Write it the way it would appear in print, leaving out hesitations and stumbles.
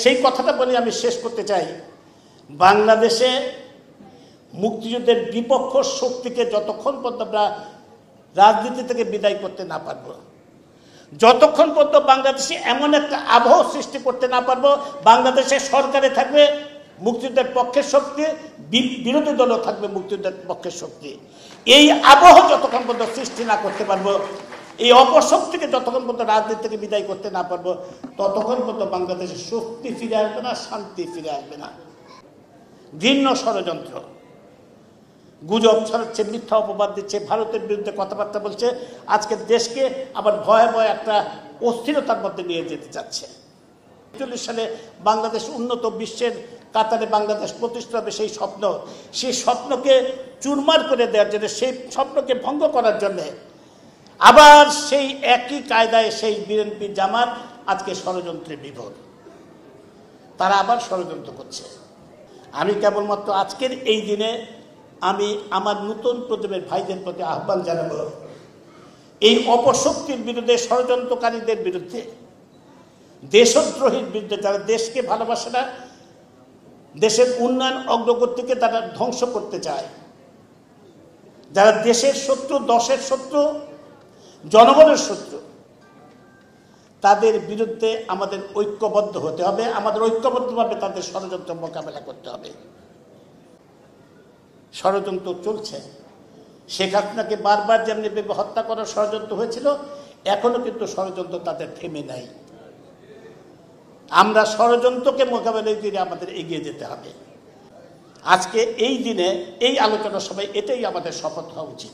সেই কথাটা বলে আমি শেষ করতে চাই। বাংলাদেশে মুক্তিযুদ্ধের বিপক্ষ শক্তিকে যতক্ষণ পর্যন্ত আমরা রাজনীতি থেকে বিদায় করতে না পারবো, যতক্ষণ পর্যন্ত বাংলাদেশে এমন একটা আবহ সৃষ্টি করতে না পারবো, বাংলাদেশের সরকারে থাকবে মুক্তিযুদ্ধের পক্ষের শক্তি, বিরোধী দলও থাকবে মুক্তিযুদ্ধের পক্ষের শক্তি, এই আবহ যতক্ষণ পর্যন্ত সৃষ্টি না করতে পারবো, এই অপশক্তিকে যতক্ষণ পর্যন্ত রাজনীতি থেকে বিদায় করতে না পারবো, ততক্ষণ পর্যন্ত বাংলাদেশের শক্তি ফিরে আসবে না, শান্তি ফিরে আসবে না। ভিন্ন ষড়যন্ত্র, গুজব ছড়াচ্ছে, মিথ্যা অপবাদ দিচ্ছে, ভারতের বিরুদ্ধে কথাবার্তা বলছে, আজকে দেশকে আবার ভয়ে ভয়ে একটা অস্থিরতার মধ্যে নিয়ে যেতে চাচ্ছে। 1940 সালে বাংলাদেশ উন্নত বিশ্বের কাতারে বাংলাদেশ প্রতিষ্ঠা হবে, সেই স্বপ্নকে চুরমার করে দেওয়ার জন্য, সেই স্বপ্নকে ভঙ্গ করার জন্য আবার সেই একই কায়দায় সেই বিএনপি জামাত আজকে ষড়যন্ত্রে বিভোর, তারা আবার ষড়যন্ত্র করছে। আমি কেবলমাত্র আজকের এই দিনে আমি আমার নতুন প্রজন্মের ভাইদের প্রতি আহ্বান জানাবো, এই অপশক্তির বিরুদ্ধে, ষড়যন্ত্রকারীদের বিরুদ্ধে, দেশদ্রোহীর বিরুদ্ধে, যারা দেশকে ভালোবাসে না, দেশের উন্নয়ন অগ্রগতিকে তারা ধ্বংস করতে চায়, যারা দেশের শত্রু, দশের শত্রু, জনগণের শত্রু, তাদের বিরুদ্ধে আমাদের ঐক্যবদ্ধ হতে হবে, আমাদের ঐক্যবদ্ধভাবে তাদের ষড়যন্ত্র মোকাবেলা করতে হবে। ষড়যন্ত্র চলছে, শেখ হাসিনাকে বারবার যেমনি হত্যা করার ষড়যন্ত্র হয়েছিল, এখনো কিন্তু ষড়যন্ত্র তাদের থেমে নাই। আমরা ষড়যন্ত্রকে মোকাবেলা করে আমাদের এগিয়ে যেতে হবে। আজকে এই দিনে এই আলোচনা সভায় এটাই আমাদের শপথ হওয়া উচিত।